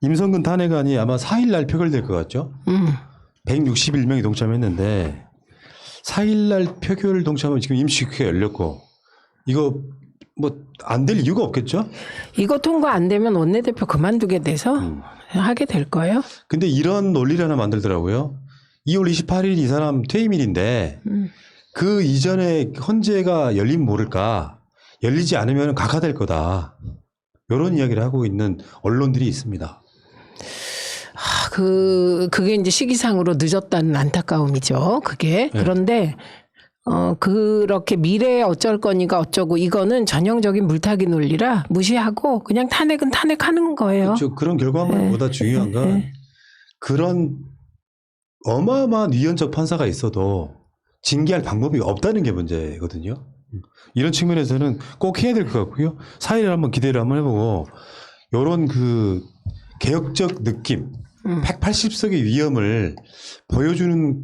임성근 탄핵안이 아마 4일날 표결될 것 같죠? 161명이 동참했는데 4일날 표결 동참하면 지금 임시국회가 열렸고 이거 뭐 안 될 이유가 없겠죠? 이거 통과 안 되면 원내대표 그만두게 돼서 하게 될 거예요. 근데 이런 논리를 하나 만들더라고요. 2월 28일 이 사람 퇴임일인데 그 이전에 헌재가 열리면 모를까 열리지 않으면 각하될 거다. 이런 이야기를 하고 있는 언론들이 있습니다. 그게 이제 시기상으로 늦었다는 안타까움이죠. 그게. 네. 그런데 그렇게 미래에 어쩔 거니가 어쩌고 이거는 전형적인 물타기 논리라 무시하고 그냥 탄핵은 탄핵하는 거예요. 그렇죠. 그런 결과물보다 중요한 건 그런 어마어마한 위헌적 판사가 있어도 징계할 방법이 없다는 게 문제거든요. 이런 측면에서는 꼭 해야 될 것 같고요. 4일을 한번 기대를 한번 해보고 이런 그 개혁적 느낌 180석의 위험을 보여주는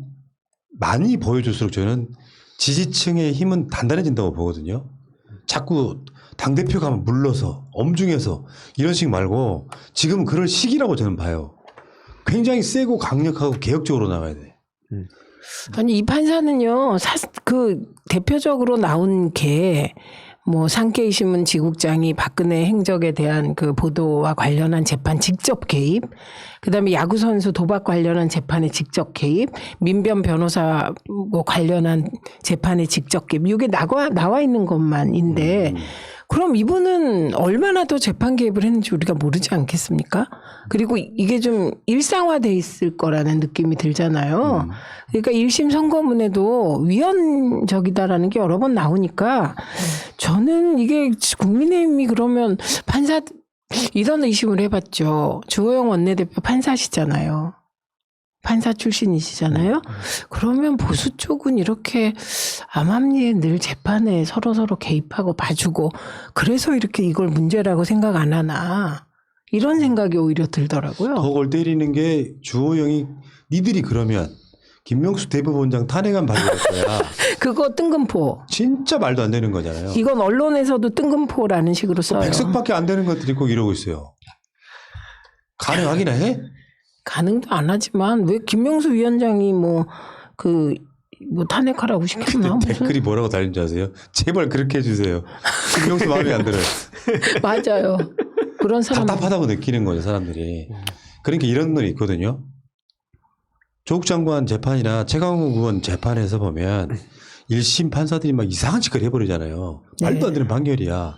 많이 보여줄수록 저는 지지층의 힘은 단단해진다고 보거든요. 자꾸 당대표가 물러서 엄중해서 이런 식 말고 지금 그럴 시기라고 저는 봐요. 굉장히 세고 강력하고 개혁적으로 나가야 돼. 아니 이 판사는요 그 대표적으로 나온 게 뭐 상케이 신문 지국장이 박근혜 행적에 대한 그 보도와 관련한 재판 직접 개입, 그다음에 야구 선수 도박 관련한 재판에 직접 개입, 민변 변호사 뭐 관련한 재판에 직접 개입, 이게 나와 있는 것만인데 그럼 이분은 얼마나 더 재판 개입을 했는지 우리가 모르지 않겠습니까? 그리고 이게 좀 일상화돼 있을 거라는 느낌이 들잖아요. 그러니까 1심 선고문에도 위헌적이다라는 게 여러 번 나오니까 저는 이게 국민의힘이 그러면 판사 이런 의심을 해봤죠. 주호영 원내대표 판사시잖아요. 판사 출신이시잖아요. 그러면 보수 쪽은 이렇게 암암리에 늘 재판에 서로 개입하고 봐주고 그래서 이렇게 이걸 문제라고 생각 안 하나 이런 생각이 오히려 들더라고요. 더 골 때리는 게 주호영이 니들이 그러면 김명수 대법원장 탄핵안 받을 거야. 그거 뜬금포. 진짜 말도 안 되는 거잖아요. 이건 언론에서도 뜬금포라는 식으로 써요. 100석밖에 안 되는 것들이 꼭 이러고 있어요. 가능하긴 해? 가능도 안 하지만 왜 김명수 위원장이 뭐 탄핵하라고 시켰나? 댓글이 뭐라고 달린지 아세요? 제발 그렇게 해주세요. 김명수 마음에 안 들어요. 맞아요. 그런 사람 답답하다고 느끼는 거죠, 사람들이. 그러니까 이런 놈이 있거든요. 조국 장관 재판이나 최강욱 의원 재판에서 보면 1심 판사들이 막 이상한 짓거리 해버리잖아요. 말도 안 되는 판결이야.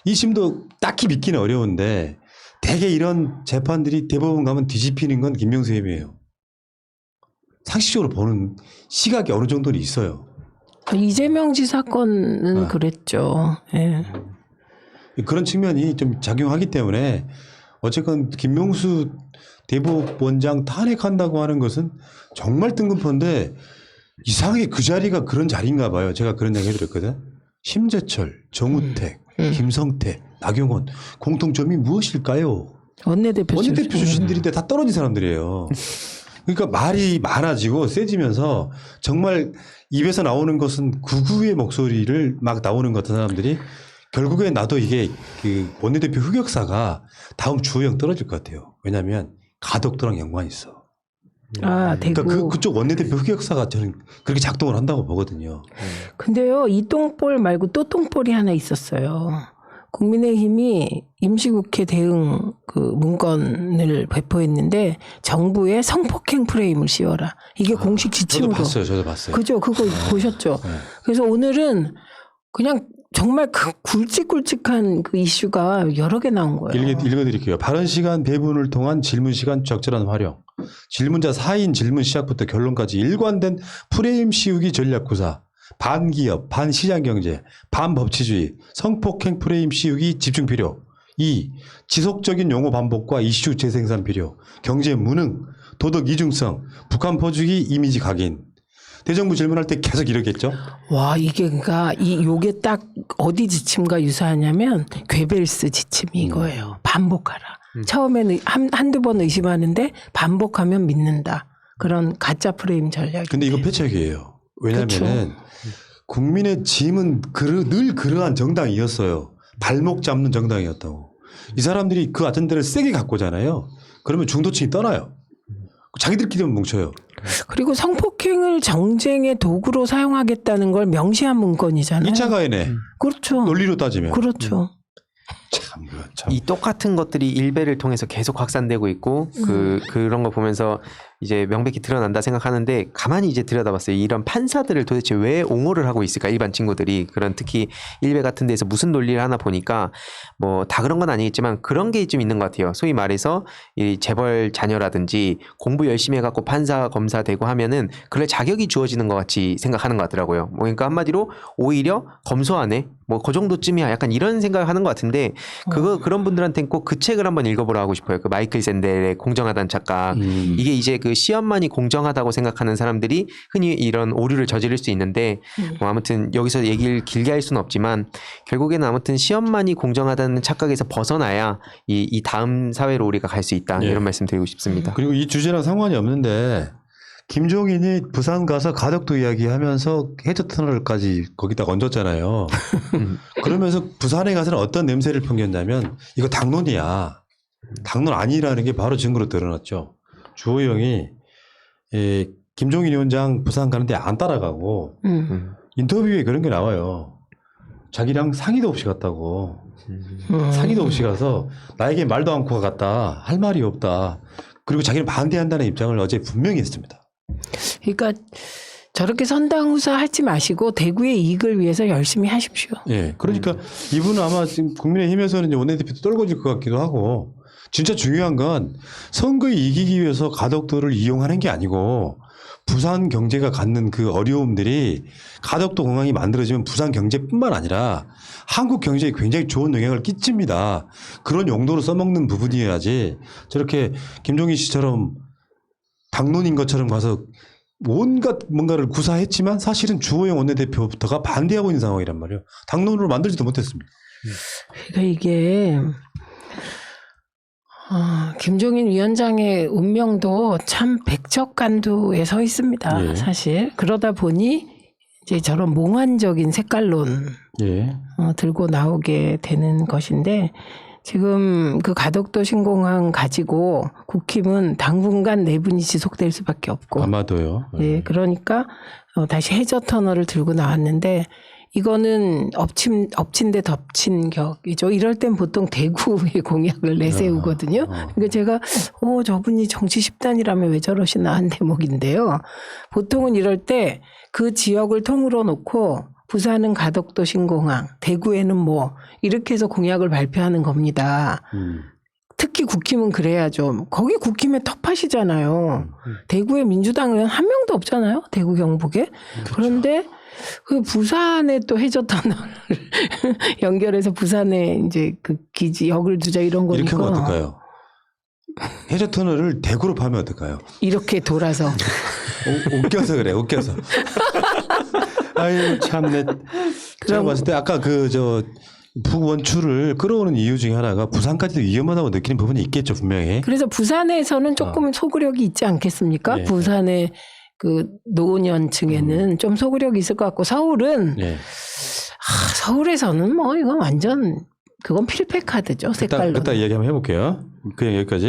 2심도 딱히 믿기는 어려운데 대개 이런 재판들이 대법원 가면 뒤집히는 건 김명수 혐의예요. 상식적으로 보는 시각이 어느 정도는 있어요. 이재명 지사 건은 그랬죠. 예. 그런 측면이 좀 작용하기 때문에 어쨌건 김명수 대법원장 탄핵한다고 하는 것은 정말 뜬금포인데 이상하게 그 자리가 그런 자리인가 봐요. 제가 그런 얘기 해드렸거든. 심재철, 정우택, 김성태, 나경원 공통점이 무엇일까요? 원내대표 출신들인데 다 떨어진 사람들이에요. 그러니까 말이 많아지고 세지면서 정말 입에서 나오는 것은 구구의 목소리를 막 나오는 것 같은 사람들이 결국에 나도 이게 그 원내대표 흑역사가 다음 주호영 떨어질 것 같아요. 왜냐하면 가덕도랑 연관이 있어. 그러니까 그쪽 원내대표 흑역사가 저는 그렇게 작동을 한다고 보거든요. 근데요, 이 똥볼 말고 또 똥볼이 하나 있었어요. 국민의힘이 임시국회 대응 그 문건을 배포했는데 정부의 성폭행 프레임을 씌워라. 이게 공식 지침으로. 저도 봤어요. 그죠? 그거 보셨죠? 네. 그래서 오늘은 그냥 정말 그 굵직굵직한 그 이슈가 여러 개 나온 거예요. 읽어드릴게요. 발언 시간 배분을 통한 질문 시간 적절한 활용. 질문자 4인 질문 시작부터 결론까지 일관된 프레임 씌우기 전략 구사. 반기업, 반시장경제, 반법치주의, 성폭행 프레임 씌우기 집중 필요. 2. 지속적인 용어 반복과 이슈 재생산 필요. 경제 무능, 도덕 이중성, 북한 퍼주기 이미지 각인. 대정부 질문할 때 계속 이러겠죠? 와, 이게 그러니까 요게 딱 어디 지침과 유사하냐면 괴벨스 지침이 이거예요. 반복하라. 처음에는 한두 번 의심하는데 반복하면 믿는다. 그런 가짜 프레임 전략. 근데 이거 패착이에요. 왜냐하면은 국민의 짐은 늘 그러한 정당이었어요. 발목 잡는 정당이었다고. 이 사람들이 그 아젠다를 세게 갖고잖아요. 그러면 중도층이 떠나요. 자기들끼리만 뭉쳐요. 그리고 성폭행을 정쟁의 도구로 사용하겠다는 걸 명시한 문건이잖아요. 2차 가해네. 그렇죠. 논리로 따지면. 그렇죠. 참, 참. 이 똑같은 것들이 일베를 통해서 계속 확산되고 있고 그런 거 보면서 이제 명백히 드러난다 생각하는데 가만히 이제 들여다봤어요. 이런 판사들을 도대체 왜 옹호를 하고 있을까? 일반 친구들이 그런 특히 일베 같은 데서 무슨 논리를 하나 보니까 뭐 다 그런 건 아니겠지만 그런 게 좀 있는 것 같아요. 소위 말해서 이 재벌 자녀라든지 공부 열심히 해갖고 판사 검사 되고 하면은 그럴 자격이 주어지는 것 같이 생각하는 것 같더라고요. 뭐 그러니까 한마디로 오히려 검소하네. 뭐 그 정도쯤이야. 약간 이런 생각을 하는 것 같은데 그런 분들한테는 꼭 그 책을 한번 읽어보라 하고 싶어요. 그 마이클 샌델의 공정하다는 착각. 이게 이제 그 시험만이 공정하다고 생각하는 사람들이 흔히 이런 오류를 저지를 수 있는데 뭐 아무튼 여기서 얘기를 길게 할 수는 없지만 결국에는 아무튼 시험만이 공정하다는 착각에서 벗어나야 이 다음 사회로 우리가 갈 수 있다. 네. 이런 말씀 드리고 싶습니다. 그리고 이 주제랑 상관이 없는데 김종인이 부산 가서 가덕도 이야기하면서 해저터널까지 거기다 얹었잖아요. 그러면서 부산에 가서는 어떤 냄새를 풍겼냐면 이거 당론이야. 당론 아니라는 게 바로 증거로 드러났죠. 주호영이 김종인 위원장 부산 가는데 안 따라가고 인터뷰에 그런 게 나와요. 자기랑 상의도 없이 갔다고. 상의도 없이 가서 나에게 말도 않고 갔다. 할 말이 없다. 그리고 자기는 반대한다는 입장을 어제 분명히 했습니다. 그러니까 저렇게 선당후사 하지 마시고 대구의 이익을 위해서 열심히 하십시오. 예. 그러니까 이분은 아마 지금 국민의힘에서는 이제 원내대표도 떨궈질 것 같기도 하고 진짜 중요한 건 선거에 이기기 위해서 가덕도를 이용하는 게 아니고 부산 경제가 갖는 그 어려움들이 가덕도 공항이 만들어지면 부산 경제뿐만 아니라 한국 경제에 굉장히 좋은 영향을 끼칩니다. 그런 용도로 써먹는 부분이어야지 저렇게 김종인 씨처럼 당론인 것처럼 가서 온갖 뭔가를 구사했지만 사실은 주호영 원내대표부터가 반대하고 있는 상황이란 말이에요. 당론으로 만들지도 못했습니다. 그러니까 이게 김종인 위원장의 운명도 참 백척간두에 서 있습니다. 예. 사실 그러다 보니 이제 저런 몽환적인 색깔론 예. 들고 나오게 되는 것인데 지금 그 가덕도 신공항 가지고 국힘은 당분간 내분이 지속될 수밖에 없고 아마도요. 네, 그러니까 다시 해저터널을 들고 나왔는데 이거는 엎친 데 덮친 격이죠. 이럴 땐 보통 대구의 공약을 내세우거든요. 그러니까 제가 저분이 정치 10단이라면 왜 저러시나 한 대목인데요. 보통은 이럴 때 그 지역을 통으로 놓고 부산은 가덕도 신공항, 대구에는 뭐 이렇게 해서 공약을 발표하는 겁니다. 특히 국힘은 그래야죠. 거기 국힘의 텃밭이잖아요. 대구에 민주당 의원 한 명도 없잖아요. 대구 경북에. 그렇죠. 그런데 그 부산에 또 해저터널을 연결해서 부산에 이제 그 기지 역을 두자 이런 거니까. 이렇게 하면 어떨까요? 해저터널을 대구로 파면 어떨까요? 이렇게 돌아서. 웃겨서 그래, 웃겨서. 아유, 참내. 제가 봤을 때 아까 북원추를 끌어오는 이유 중에 하나가 부산까지도 위험하다고 느끼는 부분이 있겠죠, 분명히. 그래서 부산에서는 조금 소구력이 있지 않겠습니까? 예. 부산의 그 노년층에는 좀 소구력이 있을 것 같고 서울은 예. 서울에서는 뭐 이건 완전 그건 필패 카드죠. 색깔로. 그따 이야기 한번 해볼게요. 그냥 여기까지.